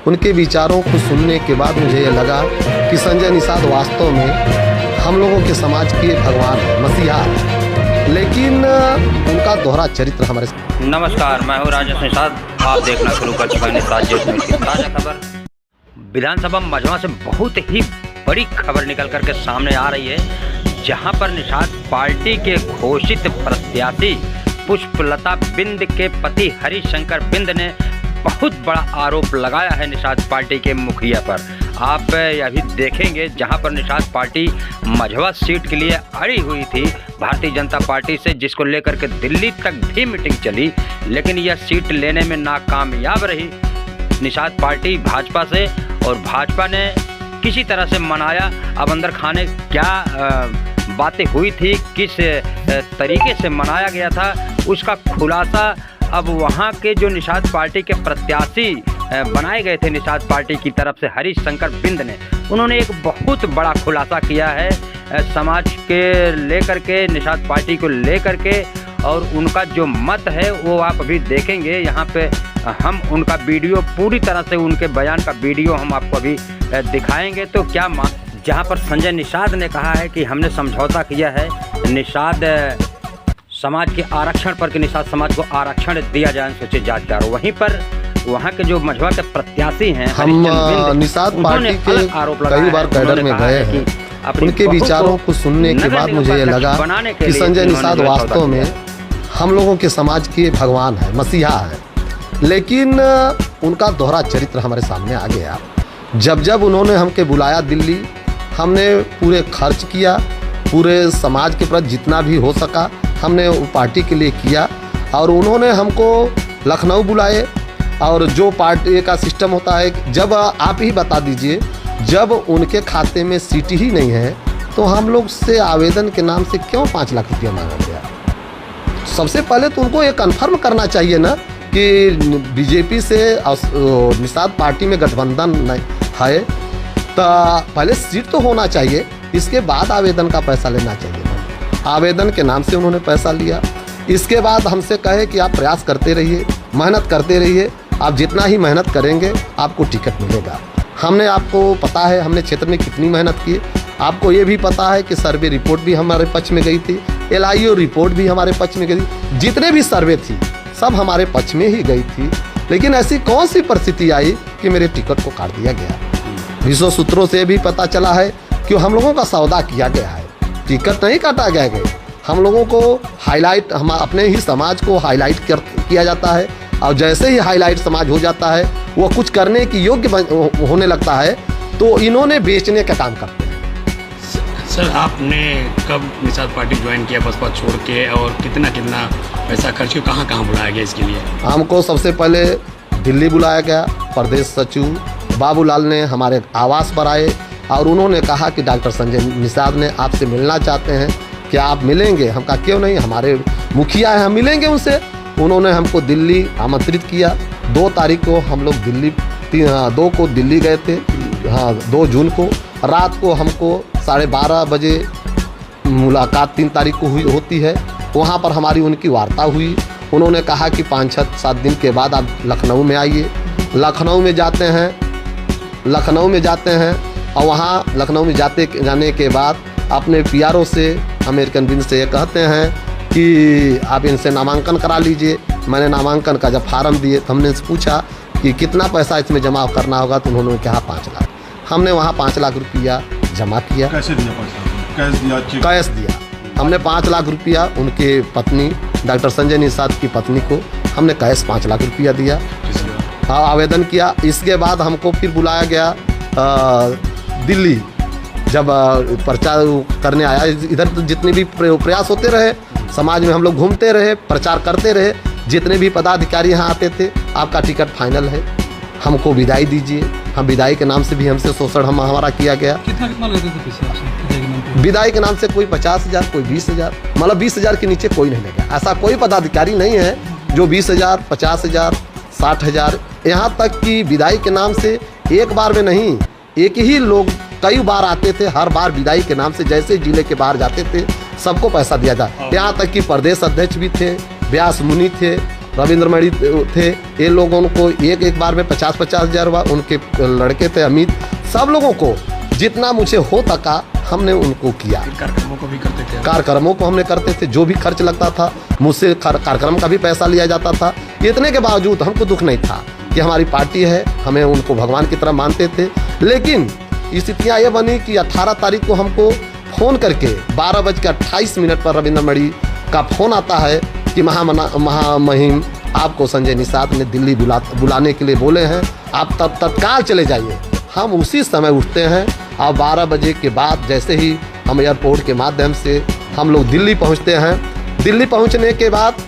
उनके विचारों को सुनने के बाद मुझे ये लगा कि संजय निषाद वास्तव में हम लोगों के समाज के भगवान है, मसीहा है, लेकिन उनका दोहरा चरित्र हमारे। नमस्कार, मैं हूँ राजेश निषाद। आप देखना शुरू कर चुका है निषाद न्यूज़ की ताज़ा खबर। विधानसभा मझवा से बहुत ही बड़ी खबर निकल करके सामने आ रही है, जहां पर निषाद पार्टी के घोषित प्रत्याशी पुष्पलता बिंद के पति हरिशंकर बिंद ने बहुत बड़ा आरोप लगाया है निषाद पार्टी के मुखिया पर। आप यह भी देखेंगे, जहां पर निषाद पार्टी मझवा सीट के लिए अड़ी हुई थी भारतीय जनता पार्टी से, जिसको लेकर के दिल्ली तक भी मीटिंग चली, लेकिन यह सीट लेने में नाकामयाब रही निषाद पार्टी भाजपा से। और भाजपा ने किसी तरह से मनाया। अब अंदर खाने क्या बातें हुई थी, किस तरीके से मनाया गया था, उसका खुलासा अब वहां के जो निषाद पार्टी के प्रत्याशी बनाए गए थे निषाद पार्टी की तरफ से हरिशंकर बिंद ने, उन्होंने एक बहुत बड़ा खुलासा किया है समाज के लेकर के, निषाद पार्टी को लेकर के। और उनका जो मत है वो आप अभी देखेंगे। यहाँ पे हम उनका वीडियो पूरी तरह से, उनके बयान का वीडियो हम आपको अभी दिखाएंगे। तो क्या जहाँ पर संजय निषाद ने कहा है कि हमने समझौता किया है निषाद समाज के आरक्षण पर, कि निषाद समाज को आरक्षण दिया जाए अनुसूचित जाति का। वहीं पर वहाँ के जो मझवा के प्रत्याशी हैं, हम निषाद पार्टी के कई बार कैडर में गए हैं। उनके विचारों को सुनने के बाद मुझे ये लगा कि संजय निषाद वास्तव में हम लोगों के समाज के भगवान है, मसीहा है, लेकिन उनका दोहरा चरित्र हमारे सामने आ गया। जब जब उन्होंने हमके बुलाया दिल्ली, हमने पूरे खर्च किया, पूरे समाज के प्रति जितना भी हो सका हमने पार्टी के लिए किया। और उन्होंने हमको लखनऊ बुलाए, और जो पार्टी का सिस्टम होता है, जब आप ही बता दीजिए, जब उनके खाते में सीट ही नहीं है तो हम लोग से आवेदन के नाम से क्यों 5 लाख रुपया मांगा गया। सबसे पहले तो उनको ये कन्फर्म करना चाहिए ना कि बीजेपी से निषाद पार्टी में गठबंधन नहीं है, तो पहले सीट तो होना चाहिए, इसके बाद आवेदन का पैसा लेना चाहिए। आवेदन के नाम से उन्होंने पैसा लिया। इसके बाद हमसे कहे कि आप प्रयास करते रहिए, मेहनत करते रहिए, आप जितना ही मेहनत करेंगे आपको टिकट मिलेगा। हमने, आपको पता है हमने क्षेत्र में कितनी मेहनत की। आपको ये भी पता है कि सर्वे रिपोर्ट भी हमारे पक्ष में गई थी, LIO रिपोर्ट भी हमारे पक्ष में गई, जितने भी सर्वे थी सब हमारे पक्ष में ही गई थी। लेकिन ऐसी कौन सी परिस्थिति आई कि मेरे टिकट को काट दिया गया। विश्व सूत्रों से भी पता चला है कि हम लोगों का सौदा किया गया है, टिकट नहीं काटा गया है। हम लोगों को हाईलाइट, हम अपने ही समाज को हाईलाइट किया जाता है, और जैसे ही हाईलाइट समाज हो जाता है, वो कुछ करने की योग्य होने लगता है, तो इन्होंने बेचने का काम करते हैं। सर, आपने कब निषाद पार्टी ज्वाइन किया बसपा छोड़ के, और कितना कितना पैसा खर्च किया, कहाँ कहाँ बुलाया गया इसके लिए? हमको सबसे पहले दिल्ली बुलाया गया। प्रदेश सचिव बाबूलाल ने हमारे आवास पर आए और उन्होंने कहा कि डॉक्टर संजय निषाद ने आपसे मिलना चाहते हैं, क्या आप मिलेंगे? हम कहा क्यों नहीं, हमारे मुखिया हैं, हम मिलेंगे उनसे। उन्होंने हमको दिल्ली आमंत्रित किया। 2 तारीख को हम लोग दिल्ली, 2 को दिल्ली गए थे, 2 जून को रात को हमको 12:30 बजे मुलाकात 3 तारीख को होती है। वहाँ पर हमारी उनकी वार्ता हुई। उन्होंने कहा कि 5-7 दिन के बाद आप लखनऊ में आइए। लखनऊ में जाते हैं और वहाँ लखनऊ में जाने के बाद अपने PRO से, अमेरिकन बिंद से ये कहते हैं कि आप इनसे नामांकन करा लीजिए। मैंने नामांकन का जब फार्म दिए तो हमने पूछा कि कितना पैसा इसमें जमा करना होगा, तो उन्होंने कहा 5 लाख। हमने वहाँ 5 लाख रुपया जमा किया। कैसे दिया पैसा? कैश दिया हमने 5 लाख रुपया। उनके पत्नी डॉक्टर संजय निषाद की पत्नी को हमने कैश 5 लाख रुपया दिया। हाँ, आवेदन किया। इसके बाद हमको फिर बुलाया गया दिल्ली। जब प्रचार करने आया, इधर तो जितने भी प्रयास होते रहे, समाज में हम लोग घूमते रहे, प्रचार करते रहे, जितने भी पदाधिकारी यहाँ आते थे, आपका टिकट फाइनल है, हमको विदाई दीजिए। हम विदाई के नाम से भी हमसे शोषण हमारा किया गया। कितना लेते थे पैसे विदाई के नाम से? कोई 50,000, कोई 20,000, मतलब 20,000 के नीचे कोई नहीं लेगा। ऐसा कोई पदाधिकारी नहीं है जो 20,000, 50,000, 60,000, यहाँ तक कि विदाई के नाम से एक बार में नहीं, एक ही लोग कई बार आते थे। हर बार विदाई के नाम से जैसे जिले के बाहर जाते थे सबको पैसा दिया था। यहाँ तक कि प्रदेश अध्यक्ष भी थे, व्यास मुनि थे, रविंद्र मणि थे, ये लोगों को एक बार में 50-50 हज़ार हुआ। उनके लड़के थे अमित, सब लोगों को जितना मुझे हो सका हमने उनको किया। कार्यक्रमों को भी करते थे? कार्यक्रमों को हमने करते थे, जो भी खर्च लगता था मुझसे कार्यक्रम का भी पैसा लिया जाता था। इतने के बावजूद हमको दुख नहीं था कि हमारी पार्टी है, हमें उनको भगवान की तरह मानते थे। लेकिन स्थितियाँ ये बनी कि 18 तारीख को हमको फ़ोन करके 12:28 पर रविंद्र मणि का फ़ोन आता है कि महामहिम आपको संजय निषाद ने दिल्ली बुलाने के लिए बोले हैं, आप तत्काल चले जाइए। हम उसी समय उठते हैं और 12 बजे के बाद जैसे ही हम एयरपोर्ट के माध्यम से हम लोग दिल्ली पहुंचते हैं। दिल्ली पहुंचने के बाद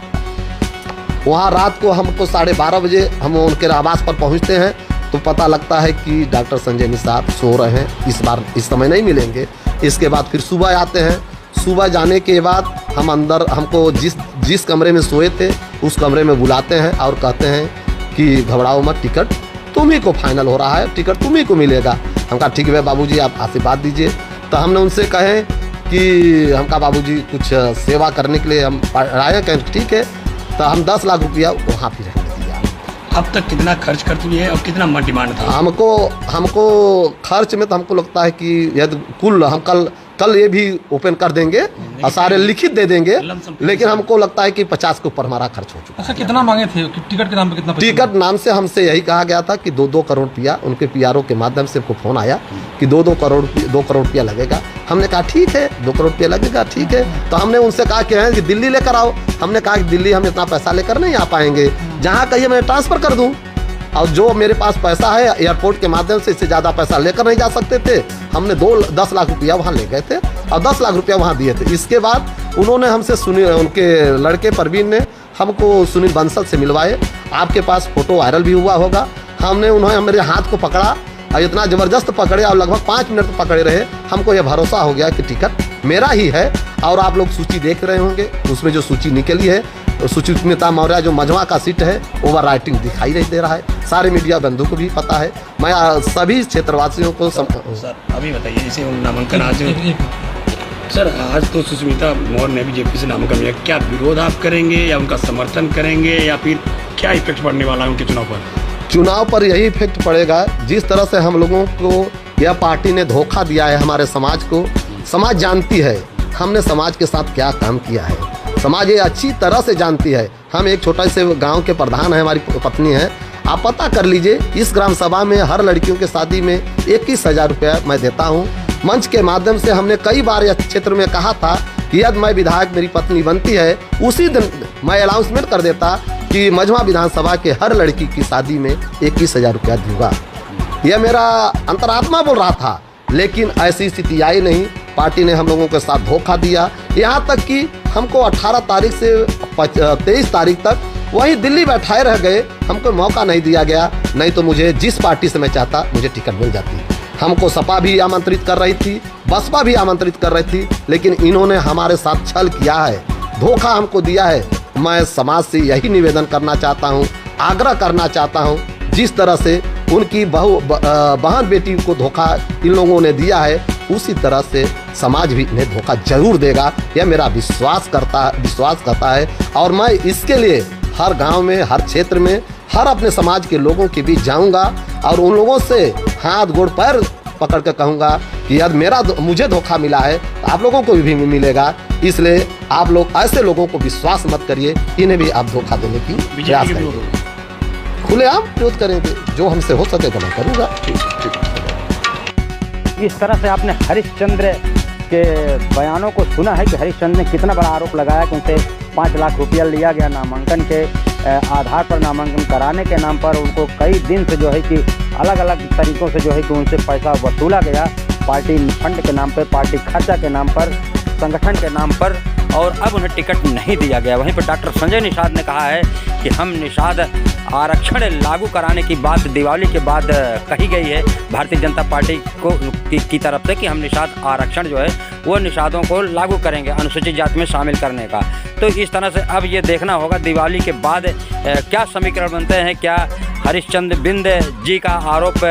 वहां रात को हमको 12:30 बजे हम उनके आवास पर पहुंचते हैं तो पता लगता है कि डॉक्टर संजय निषाद सो रहे हैं, इस बार इस समय नहीं मिलेंगे। इसके बाद फिर सुबह आते हैं। सुबह जाने के बाद हम अंदर हमको जिस कमरे में सोए थे उस कमरे में बुलाते हैं और कहते हैं कि घबराओ मत, टिकट तुम ही को फाइनल हो रहा है, टिकट तुम ही को मिलेगा। हम कहा ठीक है बाबूजी, आप आशीर्वाद दीजिए। तो हमने उनसे कहे कि हम कहा बाबूजी कुछ सेवा करने के लिए हम आए, कहें ठीक है। तो हम 10 लाख रुपया वहाँ फिर दिया। अब तक कितना खर्च कर चुकी है और कितना डिमांड था? हमको खर्च में तो हमको लगता है कि यदि कुल हम कल ये भी ओपन कर देंगे और सारे लिखित दे देंगे, लेकिन हमको लगता है कि 50 के ऊपर हमारा खर्च हो चुका। अच्छा, कितना मांगे थे टिकट के नाम पे? कितना? टिकट नाम से हमसे यही कहा गया था कि 2-2 करोड़ रुपया, उनके PRO के माध्यम से हमको फ़ोन आया कि 2 करोड़ रुपया लगेगा। हमने कहा ठीक है, 2 करोड़ रुपया लगेगा, ठीक है। तो हमने उनसे कहा कि दिल्ली लेकर आओ। हमने कहा कि दिल्ली हम इतना पैसा लेकर नहीं आ पाएंगे, जहाँ कहिए मैं ट्रांसफ़र कर दूँ, और जो मेरे पास पैसा है एयरपोर्ट के माध्यम से इससे ज़्यादा पैसा लेकर नहीं जा सकते थे। हमने 10 लाख रुपया वहाँ ले गए थे और 10 लाख रुपया वहाँ दिए थे। इसके बाद उन्होंने हमसे उनके लड़के परवीन ने हमको सुनील बंसल से मिलवाए। आपके पास फ़ोटो वायरल भी हुआ होगा। उन्होंने मेरे हाथ को पकड़ा और इतना ज़बरदस्त पकड़े और लगभग 5 मिनट पकड़े रहे। हमको यह भरोसा हो गया कि टिकट मेरा ही है। और आप लोग सूची देख रहे होंगे, उसमें जो सूची निकली है, सुचिता मौर्य जो मजमा का सीट है, ओवर राइटिंग दिखाई नहीं दे रहा है। सारे मीडिया बंधु को भी पता है। मैं सभी क्षेत्रवासियों को सर अभी बताइए, जैसे नामांकन आज सर आज तो सुष्मिता मौर्य ने बीजेपी से नामांकन किया, क्या विरोध आप करेंगे या उनका समर्थन करेंगे या फिर क्या इफेक्ट पड़ने वाला है उनके चुनाव पर? चुनाव पर यही इफेक्ट पड़ेगा, जिस तरह से हम लोगों को यह पार्टी ने धोखा दिया है हमारे समाज को। समाज जानती है हमने समाज के साथ क्या काम किया है, समाज ये अच्छी तरह से जानती है। हम एक छोटा से गांव के प्रधान हैं, हमारी पत्नी है। आप पता कर लीजिए, इस ग्राम सभा में हर लड़कियों के शादी में 21,000 रुपया मैं देता हूं। मंच के माध्यम से हमने कई बार इस क्षेत्र में कहा था कि यदि मैं विधायक मेरी पत्नी बनती है, उसी दिन मैं अनाउंसमेंट कर देता कि मझमा विधानसभा के हर लड़की की शादी में 21,000 रुपया दूंगा। यह मेरा अंतरात्मा बोल रहा था, लेकिन ऐसी स्थिति आई नहीं। पार्टी ने हम लोगों के साथ धोखा दिया। यहाँ तक कि हमको 18 तारीख से 23 तारीख तक वहीं दिल्ली बैठाए रह गए। हमको मौका नहीं दिया गया, नहीं तो मुझे जिस पार्टी से मैं चाहता मुझे टिकट मिल जाती। हमको सपा भी आमंत्रित कर रही थी, बसपा भी आमंत्रित कर रही थी, लेकिन इन्होंने हमारे साथ छल किया है, धोखा हमको दिया है। मैं समाज से यही निवेदन करना चाहता हूँ, आग्रह करना चाहता हूँ, जिस तरह से उनकी बहन बेटी को धोखा इन लोगों ने दिया है, उसी तरह से समाज भी इन्हें धोखा जरूर देगा। यह मेरा विश्वास करता है। और मैं इसके लिए हर गांव में, हर क्षेत्र में, हर अपने समाज के लोगों के बीच जाऊंगा और उन लोगों से हाथ गोड़ पैर पकड़ कर कहूँगा कि यदि मुझे धोखा मिला है तो आप लोगों को भी मिलेगा। इसलिए आप लोग ऐसे लोगों को विश्वास मत करिए, इन्हें भी आप धोखा देने की प्रयास करिए। खुलेआम विरोध करेंगे, जो हमसे हो सके तो मैं करूँगा। इस तरह से आपने हरिश्चंद्र के बयानों को सुना है कि हरिश्चंद्र ने कितना बड़ा आरोप लगाया कि उनसे 5 लाख रुपया लिया गया नामांकन के आधार पर, नामांकन कराने के नाम पर। उनको कई दिन से जो है कि अलग अलग तरीक़ों से जो है कि उनसे पैसा वसूला गया, पार्टी फंड के नाम पर, पार्टी खर्चा के नाम पर, संगठन के नाम पर, और अब उन्हें टिकट नहीं दिया गया। वहीं पर डॉक्टर संजय निषाद ने कहा है कि हम निषाद आरक्षण लागू कराने की बात दिवाली के बाद कही गई है भारतीय जनता पार्टी की तरफ से कि हम निषाद आरक्षण जो है वो निषादों को लागू करेंगे, अनुसूचित जाति में शामिल करने का। तो इस तरह से अब ये देखना होगा दिवाली के बाद क्या समीकरण बनते हैं, क्या हरिश्चंद्र बिंद जी का आरोप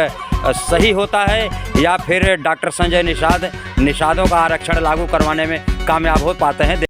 सही होता है या फिर डॉक्टर संजय निषाद निषादों का आरक्षण लागू करवाने में कामयाब हो पाते हैं।